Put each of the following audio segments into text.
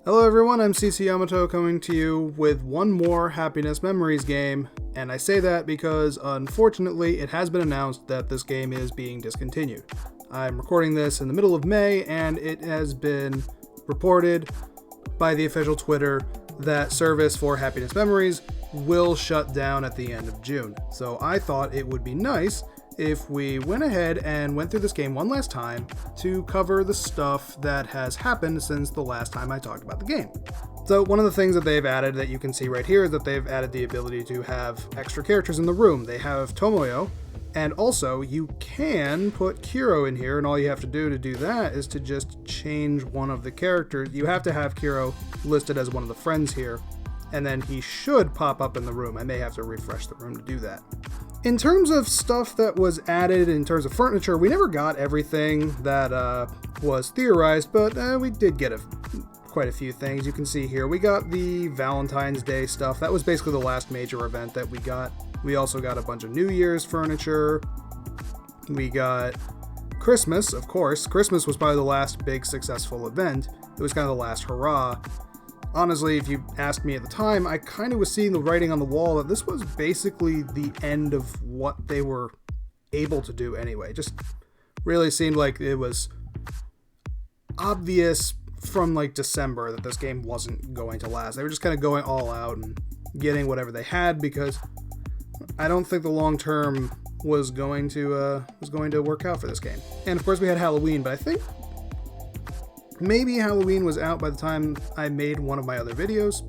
Hello everyone, I'm CCYamato coming to you with one more Happiness Memories game, and I say that because unfortunately it has been announced that this game is being discontinued. I'm recording this in the middle of May, and it has been reported by the official Twitter that service for Happiness Memories will shut down at the end of June. So I thought it would be nice if we went ahead and went through this game one last time to cover the stuff that has happened since the last time I talked about the game. So one of the things that they've added that you can see right here is that they've added the ability to have extra characters in the room. They have Tomoyo, and also you can put Kiro in here, and all you have to do that is to just change one of the characters. You have to have Kiro listed as one of the friends here, and then he should pop up in the room. I may have to refresh the room to do that. In terms of stuff that was added in terms of furniture, we never got everything that was theorized, but we did get quite a few things. You can see here, we got the Valentine's Day stuff. That was basically the last major event that we got. We also got a bunch of New Year's furniture. We got Christmas, of course. Christmas was probably the last big successful event. It was kind of the last hurrah. Honestly, if you asked me at the time, I kind of was seeing the writing on the wall that this was basically the end of what they were able to do anyway. Just really seemed like it was obvious from like December that this game wasn't going to last. They were just kind of going all out and getting whatever they had because I don't think the long term was going to work out for this game. And of course we had Halloween, but I think maybe Halloween was out by the time I made one of my other videos.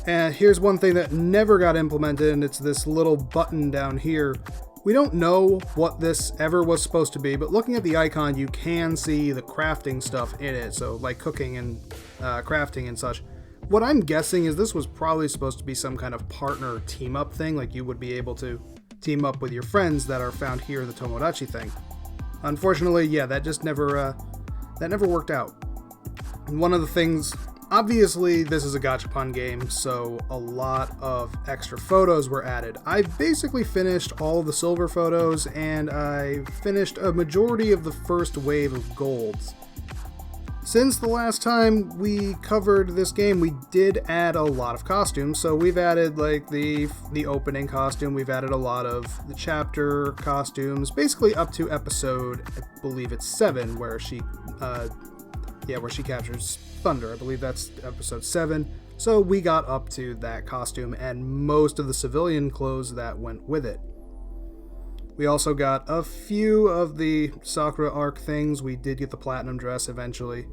And here's one thing that never got implemented, and it's this little button down here. We don't know what this ever was supposed to be, but looking at the icon, you can see the crafting stuff in it. So like cooking and crafting and such. What I'm guessing is this was probably supposed to be some kind of partner team up thing, like you would be able to team up with your friends that are found here in the Tomodachi thing. Unfortunately, yeah, that just never worked out. One of the things, obviously this is a gachapon game, so a lot of extra photos were added. I basically finished all of the silver photos, and I finished a majority of the first wave of golds. Since the last time we covered this game, we did add a lot of costumes, so we've added like the opening costume, we've added a lot of the chapter costumes, basically up to episode, I believe it's 7, where she captures Thunder. I believe that's episode 7. So we got up to that costume and most of the civilian clothes that went with it. We also got a few of the Sakura arc things. We did get the platinum dress eventually.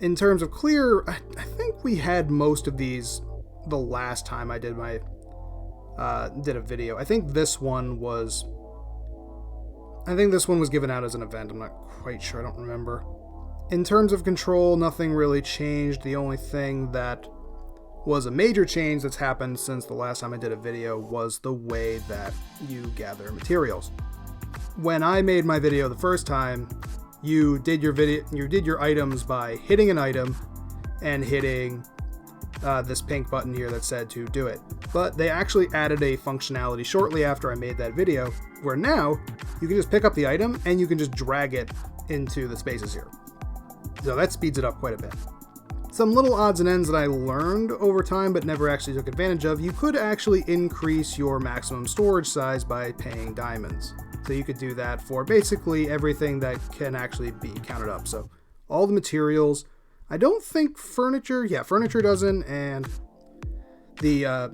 In terms of clear, I think we had most of these the last time I did my did a video. I think this one was given out as an event. I'm not quite sure. I don't remember. In terms of control, nothing really changed. The only thing that was a major change that's happened since the last time I did a video was the way that you gather materials. When I made my video the first time, you did your items by hitting an item and hitting this pink button here that said to do it. But they actually added a functionality shortly after I made that video, where now you can just pick up the item and you can just drag it into the spaces here. So that speeds it up quite a bit. Some little odds and ends that I learned over time but never actually took advantage of. You could actually increase your maximum storage size by paying diamonds. So you could do that for basically everything that can actually be counted up. So all the materials. I don't think furniture doesn't, and the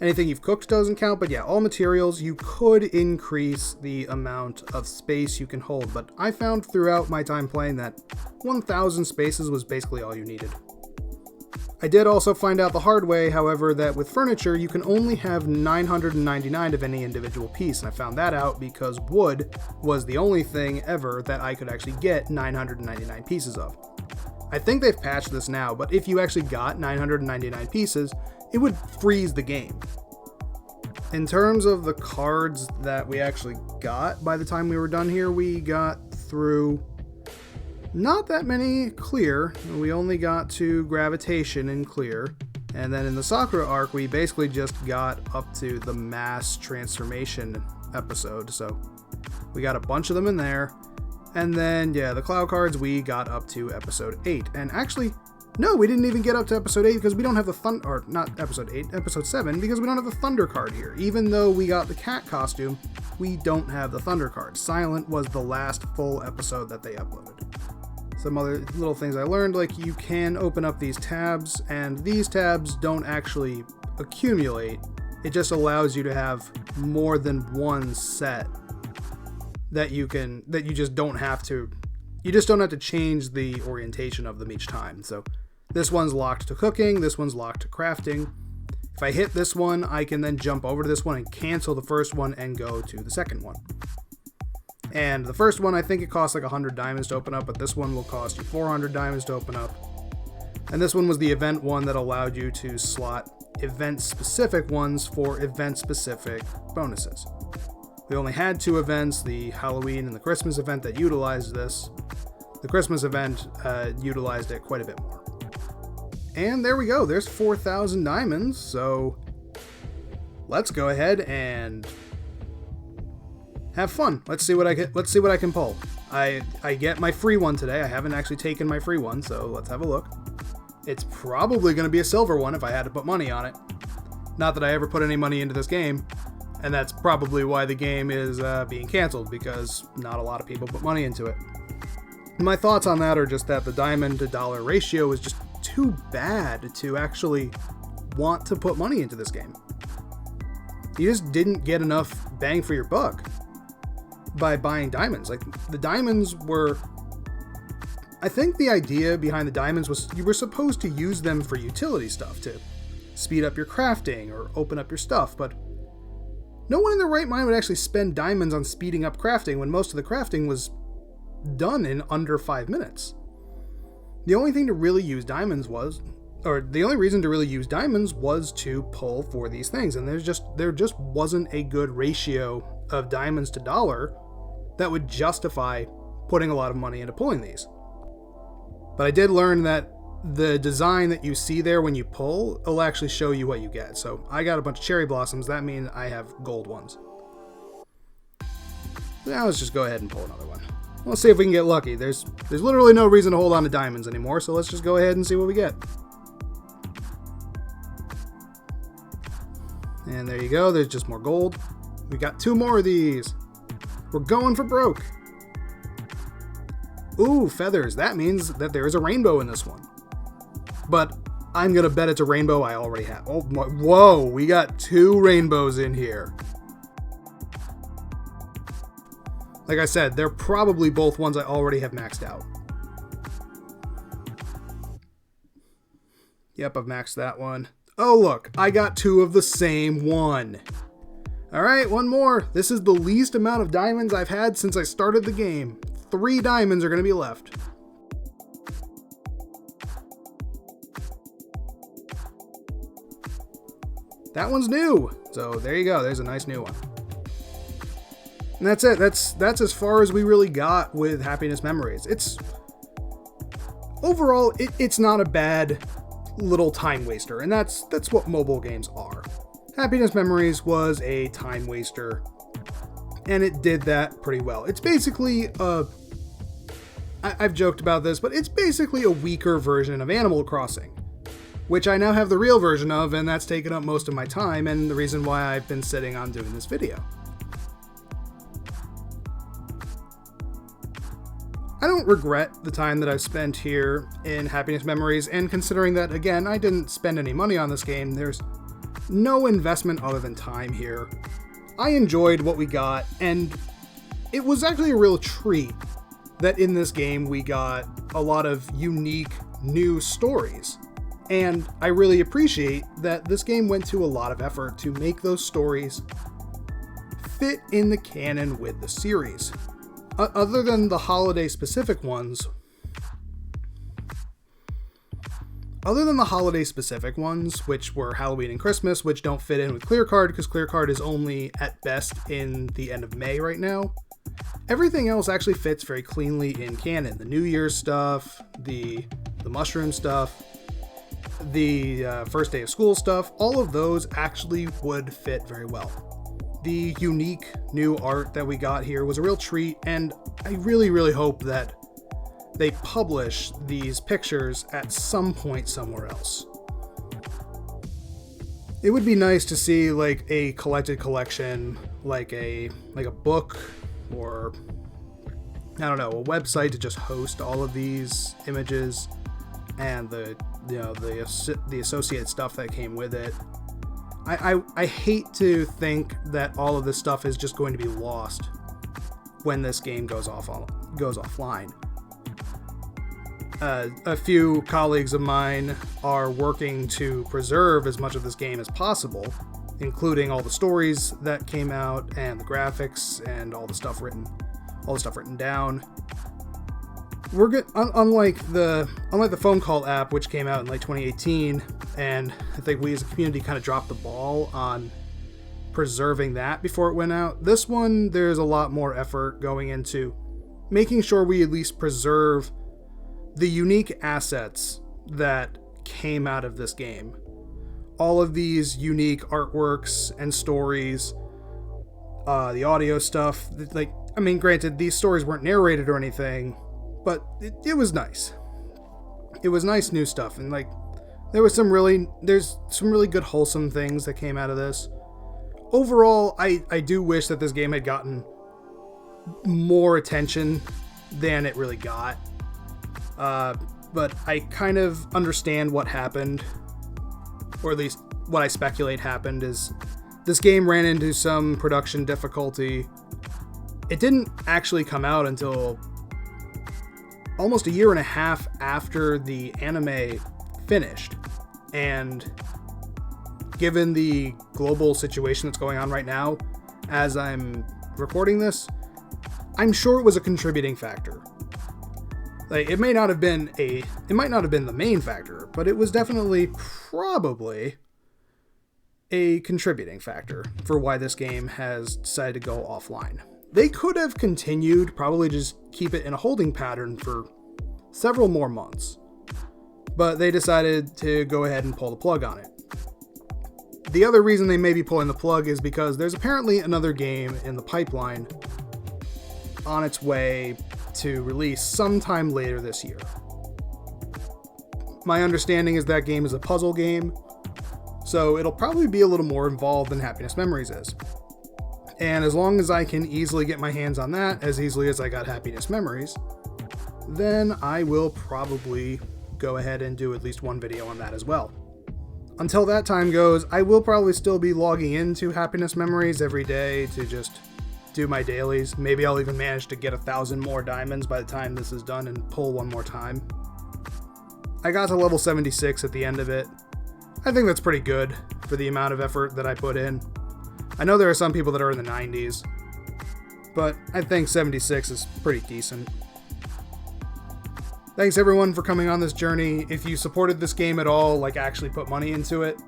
anything you've cooked doesn't count, but yeah, all materials, you could increase the amount of space you can hold, but I found throughout my time playing that 1,000 spaces was basically all you needed. I did also find out the hard way, however, that with furniture, you can only have 999 of any individual piece, and I found that out because wood was the only thing ever that I could actually get 999 pieces of. I think they've patched this now, but if you actually got 999 pieces, it would freeze the game. In terms of the cards that we actually got by the time we were done here, we got through not that many clear. We only got to gravitation in clear. And then in the Sakura arc, we basically just got up to the mass transformation episode. So we got a bunch of them in there. And then, yeah, the cloud cards, we got up to episode 8. And actually, No, we didn't even get up to episode 8 because we don't have the thunder, or not episode 8, episode 7, because we don't have the thunder card here. Even though we got the cat costume, we don't have the thunder card. Silent was the last full episode that they uploaded. Some other little things I learned, like you can open up these tabs, and these tabs don't actually accumulate. It just allows you to have more than one set that you just don't have to change the orientation of them each time. So this one's locked to cooking, this one's locked to crafting. If I hit this one, I can then jump over to this one and cancel the first one and go to the second one. And the first one, I think it costs like 100 diamonds to open up, but this one will cost you 400 diamonds to open up. And this one was the event one that allowed you to slot event-specific ones for event-specific bonuses. We only had 2 events, the Halloween and the Christmas event, that utilized this. The Christmas event utilized it quite a bit more. And there we go, there's 4,000 diamonds, so let's go ahead and have fun. Let's see what I can pull. I get my free one today. I haven't actually taken my free one, so let's have a look. It's probably going to be a silver one if I had to put money on it. Not that I ever put any money into this game, and that's probably why the game is being canceled, because not a lot of people put money into it. My thoughts on that are just that the diamond to dollar ratio is just too bad to actually want to put money into this game. You just didn't get enough bang for your buck by buying diamonds. Like, the diamonds were... I think the idea behind the diamonds was you were supposed to use them for utility stuff, to speed up your crafting or open up your stuff, but no one in their right mind would actually spend diamonds on speeding up crafting when most of the crafting was done in under 5 minutes. The only thing to really use diamonds was, or the only reason to really use diamonds was to pull for these things, and there just wasn't a good ratio of diamonds to dollar that would justify putting a lot of money into pulling these. But I did learn that the design that you see there when you pull will actually show you what you get. So I got a bunch of cherry blossoms, that means I have gold ones. Now let's just go ahead and pull another one. Let's see if we can get lucky. There's literally no reason to hold on to diamonds anymore, so let's just go ahead and see what we get. And there you go, there's just more gold. We got 2 more of these. We're going for broke. Ooh, feathers. That means that there is a rainbow in this one. But I'm going to bet it's a rainbow I already have. Oh, whoa, we got 2 rainbows in here. Like I said, they're probably both ones I already have maxed out. Yep, I've maxed that one. Oh, look, I got 2 of the same one. All right, one more. This is the least amount of diamonds I've had since I started the game. 3 diamonds are going to be left. That one's new. So there you go. There's a nice new one. And that's it. That's as far as we really got with Happiness Memories. It's overall, it's not a bad little time waster, and that's what mobile games are. Happiness Memories was a time waster, and it did that pretty well. It's basically I've joked about this, but it's basically a weaker version of Animal Crossing, which I now have the real version of, and that's taken up most of my time, and the reason why I've been sitting on doing this video. I don't regret the time that I've spent here in Happiness Memories, and considering that, again, I didn't spend any money on this game, there's no investment other than time here. I enjoyed what we got, and it was actually a real treat that in this game we got a lot of unique new stories. And I really appreciate that this game went to a lot of effort to make those stories fit in the canon with the series. Other than the holiday-specific ones, which were Halloween and Christmas, which don't fit in with Clear Card, because Clear Card is only at best in the end of May right now, everything else actually fits very cleanly in canon. The New Year's stuff, the mushroom stuff, the first day of school stuff, all of those actually would fit very well. The unique new art that we got here was a real treat, and I really, really hope that they publish these pictures at some point somewhere else. It would be nice to see like a collected collection, like a book, or I don't know, a website to just host all of these images and the associated stuff that came with it. I hate to think that all of this stuff is just going to be lost when this game goes offline. A few colleagues of mine are working to preserve as much of this game as possible, including all the stories that came out and the graphics and all the stuff written down. We're good. Unlike the phone call app, which came out in like 2018, and I think we as a community kind of dropped the ball on preserving that before it went out. This one, there's a lot more effort going into making sure we at least preserve the unique assets that came out of this game. All of these unique artworks and stories, the audio stuff. Like, I mean, granted, these stories weren't narrated or anything, but it was nice. It was nice new stuff, and like there's some really good wholesome things that came out of this. Overall, I do wish that this game had gotten more attention than it really got. But I kind of understand what happened, or at least what I speculate happened is this game ran into some production difficulty. It didn't actually come out until almost a year and a half after the anime finished, and given the global situation that's going on right now, as I'm recording this, I'm sure it was a contributing factor. Like, it might not have been the main factor, but it was definitely probably a contributing factor for why this game has decided to go offline. They could have continued, probably just keep it in a holding pattern for several more months, but they decided to go ahead and pull the plug on it. The other reason they may be pulling the plug is because there's apparently another game in the pipeline on its way to release sometime later this year. My understanding is that game is a puzzle game, so it'll probably be a little more involved than Happiness Memories is. And as long as I can easily get my hands on that, as easily as I got Happiness Memories, then I will probably go ahead and do at least one video on that as well. Until that time goes, I will probably still be logging into Happiness Memories every day to just do my dailies. Maybe I'll even manage to get 1,000 more diamonds by the time this is done and pull one more time. I got to level 76 at the end of it. I think that's pretty good for the amount of effort that I put in. I know there are some people that are in the 90s, but I think 76 is pretty decent. Thanks everyone for coming on this journey. If you supported this game at all, like actually put money into it,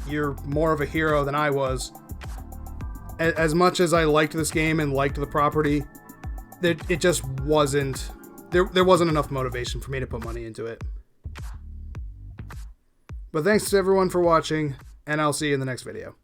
you're more of a hero than I was. As much as I liked this game and liked the property, it just wasn't, there wasn't enough motivation for me to put money into it. But thanks to everyone for watching, and I'll see you in the next video.